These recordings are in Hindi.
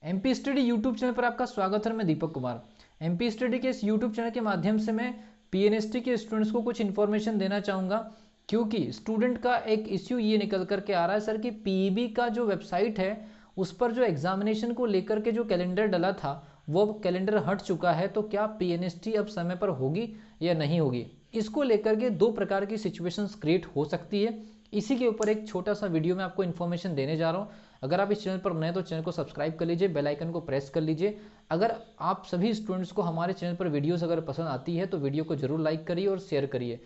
एमपी स्टडी यूट्यूब चैनल पर आपका स्वागत है। मैं दीपक कुमार। एमपी स्टडी के इस यूट्यूब चैनल के माध्यम से मैं पीएनएसटी के स्टूडेंट्स को कुछ इन्फॉर्मेशन देना चाहूँगा, क्योंकि स्टूडेंट का एक इश्यू ये निकल करके आ रहा है सर कि पीईबी का जो वेबसाइट है उस पर जो एग्जामिनेशन को लेकर के जो कैलेंडर डला था वो कैलेंडर हट चुका है। तो क्या पीएनएसटी अब समय पर होगी या नहीं होगी, इसको लेकर के दो प्रकार की सिचुएशंस क्रिएट हो सकती है। इसी के ऊपर एक छोटा सा वीडियो में आपको इन्फॉर्मेशन देने जा रहा हूँ। अगर आप इस चैनल पर नए तो चैनल को सब्सक्राइब कर लीजिए, बेल आइकन को प्रेस कर लीजिए। अगर आप सभी स्टूडेंट्स को हमारे चैनल पर वीडियोस अगर पसंद आती है तो वीडियो को जरूर लाइक करिए और शेयर करिए।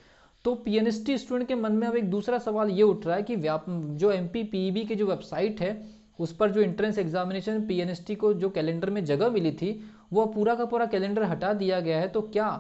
तो पीएनएसटी स्टूडेंट के मन में अब एक दूसरा सवाल ये उठ रहा है कि जो एमपी पीईबी की जो वेबसाइट है उस पर जो एंट्रेंस एग्जामिनेशन पीएनएसटी को जो कैलेंडर में जगह मिली थी वो पूरा का पूरा कैलेंडर हटा दिया गया है। तो क्या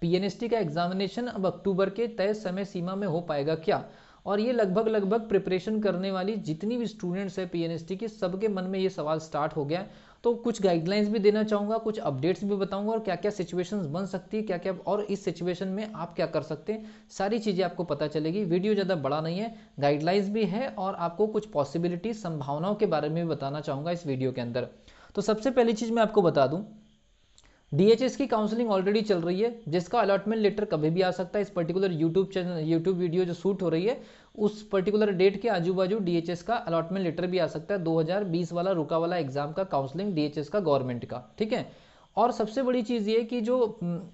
पीएनएसटी का एग्जामिनेशन अब अक्टूबर के तय समय सीमा में हो पाएगा क्या? और ये लगभग प्रिपरेशन करने वाली जितनी भी स्टूडेंट्स है पीएनएसटी की, सबके मन में ये सवाल स्टार्ट हो गया है। तो कुछ गाइडलाइंस भी देना चाहूँगा, कुछ अपडेट्स भी बताऊंगा और क्या क्या सिचुएशंस बन सकती है, क्या क्या और इस सिचुएशन में आप क्या कर सकते हैं, सारी चीज़ें आपको पता चलेगी। वीडियो ज़्यादा बड़ा नहीं है, गाइडलाइंस भी है और आपको कुछ पॉसिबिलिटी संभावनाओं के बारे में भी बताना चाहूँगा इस वीडियो के अंदर। तो सबसे पहली चीज़ मैं आपको बता दूँ, डीएचएस की काउंसलिंग ऑलरेडी चल रही है, जिसका अलॉटमेंट लेटर कभी भी आ सकता है। इस पर्टिकुलर यूट्यूब वीडियो जो शूट हो रही है उस पर्टिकुलर डेट के आजू बाजू डीएचएस का अलॉटमेंट लेटर भी आ सकता है। 2020 वाला रुका वाला एग्जाम का काउंसलिंग डीएचएस का गवर्नमेंट का, ठीक है। और सबसे बड़ी चीज़ ये कि जो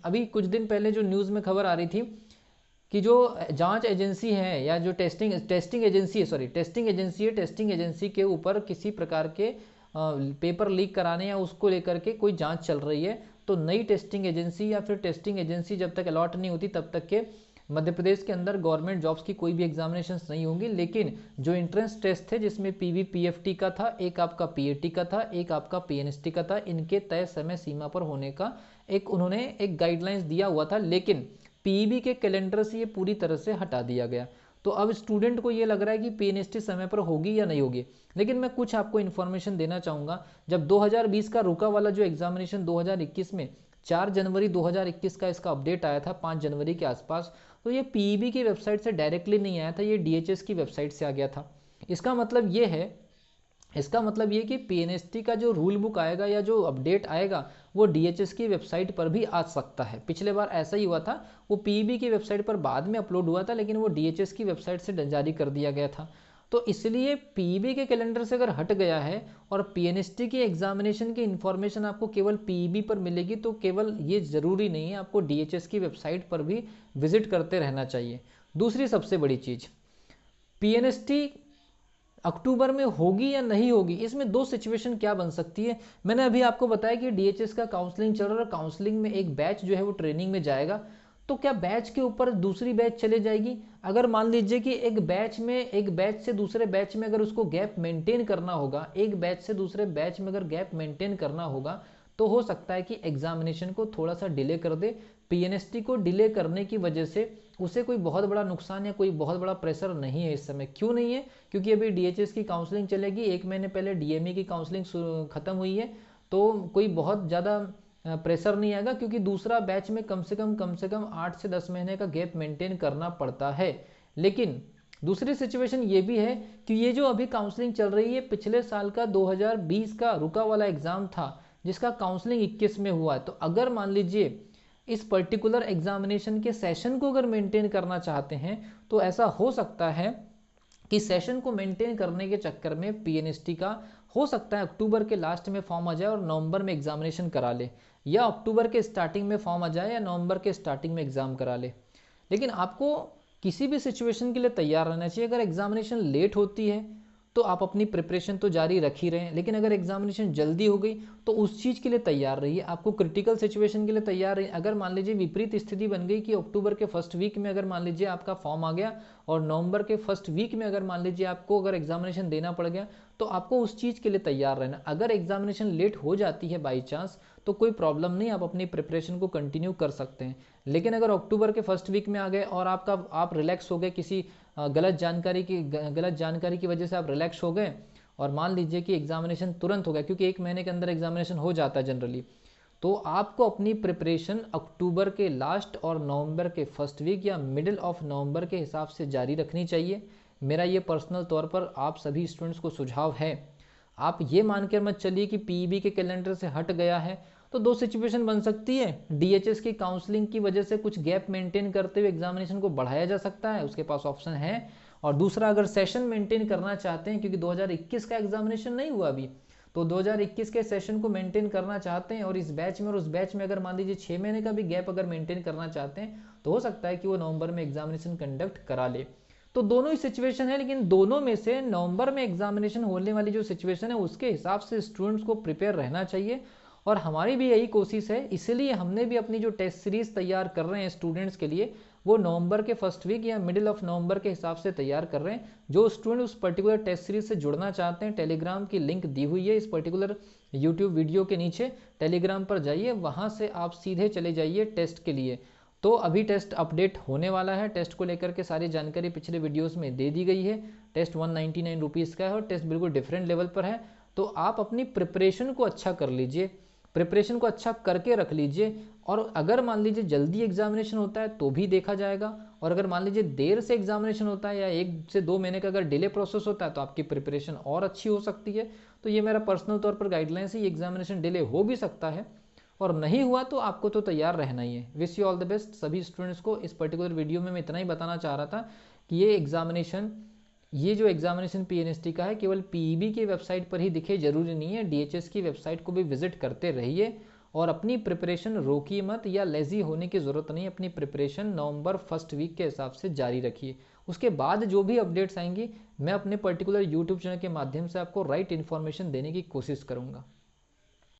अभी कुछ दिन पहले जो न्यूज़ में खबर आ रही थी कि जो जांच एजेंसी है या जो टेस्टिंग एजेंसी के ऊपर किसी प्रकार के पेपर लीक कराने या उसको लेकर के कोई जांच चल रही है। तो नई टेस्टिंग एजेंसी या फिर टेस्टिंग एजेंसी जब तक अलॉट नहीं होती तब तक के मध्य प्रदेश के अंदर गवर्नमेंट जॉब्स की कोई भी एग्जामिनेशन नहीं होंगी। लेकिन जो एंट्रेंस टेस्ट थे जिसमें पीवी पीएफटी का था, एक आपका पीएटी का था, एक आपका पीएनएसटी का था, इनके तय समय सीमा पर होने का उन्होंने एक गाइडलाइंस दिया हुआ था। लेकिन पीईबी के कैलेंडर से ये पूरी तरह से हटा दिया गया। तो अब स्टूडेंट को ये लग रहा है कि पीएनएसटी समय पर होगी या नहीं होगी। लेकिन मैं कुछ आपको इन्फॉर्मेशन देना चाहूँगा। जब 2020 का रुका वाला जो एग्जामिनेशन 2021 में 4 जनवरी 2021 का इसका अपडेट आया था 5 जनवरी के आसपास, तो ये पीईबी की वेबसाइट से डायरेक्टली नहीं आया था, ये डीएचएस की वेबसाइट से आ गया था। इसका मतलब ये कि पीएनएसटी का जो रूल बुक आएगा या जो अपडेट आएगा वो डीएचएस की वेबसाइट पर भी आ सकता है। पिछले बार ऐसा ही हुआ था, वो पीईबी की वेबसाइट पर बाद में अपलोड हुआ था लेकिन वो डीएचएस की वेबसाइट से जारी कर दिया गया था। तो इसलिए पीईबी के कैलेंडर से अगर हट गया है और पीएनएसटी की एग्जामिनेशन की इन्फॉर्मेशन आपको केवल पीईबी पर मिलेगी, तो केवल ये ज़रूरी नहीं है, आपको डीएचएस की वेबसाइट पर भी विजिट करते रहना चाहिए। दूसरी सबसे बड़ी चीज़, पीएनएसटी अक्टूबर में होगी या नहीं होगी, इसमें दो सिचुएशन क्या बन सकती है। मैंने अभी आपको बताया कि डीएचएस का काउंसलिंग चल रहा है और काउंसलिंग में एक बैच जो है वो ट्रेनिंग में जाएगा। तो क्या बैच के ऊपर दूसरी बैच चले जाएगी? अगर मान लीजिए कि एक बैच से दूसरे बैच में अगर उसको गैप मेंटेन करना होगा, एक बैच से दूसरे बैच में अगर गैप मेंटेन करना होगा, तो हो सकता है कि एग्जामिनेशन को थोड़ा सा डिले कर दे। पीएनएसटी को डिले करने की वजह से उसे कोई बहुत बड़ा नुकसान या कोई बहुत बड़ा प्रेशर नहीं है इस समय। क्यों नहीं है? क्योंकि अभी डीएचएस की काउंसलिंग चलेगी, 1 महीने पहले डीएमई की काउंसलिंग खत्म हुई है, तो कोई बहुत ज़्यादा प्रेशर नहीं आएगा, क्योंकि दूसरा बैच में कम से कम 8 से 10 महीने का गैप मेंटेन करना पड़ता है। लेकिन दूसरी सिचुएशन ये भी है कि ये जो अभी काउंसलिंग चल रही है, पिछले साल का 2020 का रुका वाला एग्जाम था जिसका काउंसलिंग 21 में हुआ है। तो अगर मान लीजिए इस पर्टिकुलर एग्जामिनेशन के सेशन को अगर मेंटेन करना चाहते हैं तो ऐसा हो सकता है कि सेशन को मेंटेन करने के चक्कर में पीएनएसटी का हो सकता है अक्टूबर के लास्ट में फॉर्म आ जाए और नवंबर में एग्जामिनेशन करा ले, या अक्टूबर के स्टार्टिंग में फॉर्म आ जाए या नवंबर के स्टार्टिंग में एग्जाम करा ले। लेकिन आपको किसी भी सिचुएशन के लिए तैयार रहना चाहिए। अगर एग्जामिनेशन लेट होती है तो आप अपनी प्रिपरेशन तो जारी रख ही रहे हैं, लेकिन अगर एग्जामिनेशन जल्दी हो गई तो उस चीज़ के लिए तैयार रहिए, आपको क्रिटिकल सिचुएशन के लिए तैयार रहिए। अगर मान लीजिए विपरीत स्थिति बन गई कि अक्टूबर के फर्स्ट वीक में अगर मान लीजिए आपका फॉर्म आ गया और नवंबर के फर्स्ट वीक में अगर मान लीजिए आपको अगर एग्जामिनेशन देना पड़ गया, तो आपको उस चीज़ के लिए तैयार रहना। अगर एग्जामिनेशन लेट हो जाती है बाई चांस तो कोई प्रॉब्लम नहीं, आप अपनी प्रिपरेशन को कंटिन्यू कर सकते हैं। लेकिन अगर अक्टूबर के फर्स्ट वीक में आ गए और आप रिलैक्स हो गए, किसी गलत जानकारी की वजह से आप रिलैक्स हो गए और मान लीजिए कि एग्जामिनेशन तुरंत हो गया, क्योंकि 1 महीने के अंदर एग्जामिनेशन हो जाता है जनरली, तो आपको अपनी प्रिपरेशन अक्टूबर के लास्ट और नवंबर के फर्स्ट वीक या मिडिल ऑफ नवंबर के हिसाब से जारी रखनी चाहिए। मेरा ये पर्सनल तौर पर आप सभी स्टूडेंट्स को सुझाव है। आप ये मान कर मत चलिए कि पीईबी के कैलेंडर से हट गया है। तो दो सिचुएशन बन सकती है, डीएचएस की काउंसलिंग की वजह से कुछ गैप मेंटेन करते हुए एग्जामिनेशन को बढ़ाया जा सकता है, उसके पास ऑप्शन है। और दूसरा, अगर सेशन मेंटेन करना चाहते हैं, क्योंकि 2021 का एग्जामिनेशन नहीं हुआ अभी, तो 2021 के सेशन को मेंटेन करना चाहते हैं और इस बैच में और उस बैच में अगर मान लीजिए 6 महीने का भी गैप अगर मेंटेन करना चाहते हैं, तो हो सकता है कि वो नवंबर में एग्जामिनेशन कंडक्ट करा ले। तो दोनों ही सिचुएशन है, लेकिन दोनों में से नवंबर में एग्जामिनेशन होने वाली जो सिचुएशन है उसके हिसाब से स्टूडेंट्स को प्रिपेयर रहना चाहिए। और हमारी भी यही कोशिश है, इसलिए हमने भी अपनी जो टेस्ट सीरीज तैयार कर रहे हैं स्टूडेंट्स के लिए, वो नवंबर के फर्स्ट वीक या मिडिल ऑफ नवंबर के हिसाब से तैयार कर रहे हैं। जो स्टूडेंट उस पर्टिकुलर टेस्ट सीरीज से जुड़ना चाहते हैं, टेलीग्राम की लिंक दी हुई है इस पर्टिकुलर यूट्यूब वीडियो के नीचे, टेलीग्राम पर जाइए, वहाँ से आप सीधे चले जाइए टेस्ट के लिए। तो अभी टेस्ट अपडेट होने वाला है, टेस्ट को लेकर के सारी जानकारी पिछले वीडियोस में दे दी गई है। टेस्ट 199 रुपीज़ का है और टेस्ट बिल्कुल डिफरेंट लेवल पर है। तो आप अपनी प्रिपरेशन को अच्छा कर लीजिए, प्रिपरेशन को अच्छा करके रख लीजिए। और अगर मान लीजिए जल्दी एग्जामिनेशन होता है तो भी देखा जाएगा, और अगर मान लीजिए देर से एग्जामिनेशन होता है या 1 से 2 महीने का अगर डिले प्रोसेस होता है तो आपकी प्रिपरेशन और अच्छी हो सकती है। तो ये मेरा पर्सनल तौर पर गाइडलाइंस है, ये एग्जामिनेशन डिले हो भी सकता है, और नहीं हुआ तो आपको तो तैयार रहना ही है। Wish you all the best सभी स्टूडेंट्स को। इस पर्टिकुलर वीडियो में मैं इतना ही बताना चाह रहा था कि ये जो एग्जामिनेशन पीएनएसटी का है केवल पीईबी की वेबसाइट पर ही दिखे, जरूरी नहीं है, डीएचएस की वेबसाइट को भी विजिट करते रहिए और अपनी प्रिपरेशन रोकिए मत, या लेजी होने की ज़रूरत नहीं। अपनी प्रिपरेशन नवंबर फर्स्ट वीक के हिसाब से जारी रखिए। उसके बाद जो भी अपडेट्स आएंगी मैं अपने पर्टिकुलर यूट्यूब चैनल के माध्यम से आपको राइट इन्फॉर्मेशन देने की कोशिश करूँगा।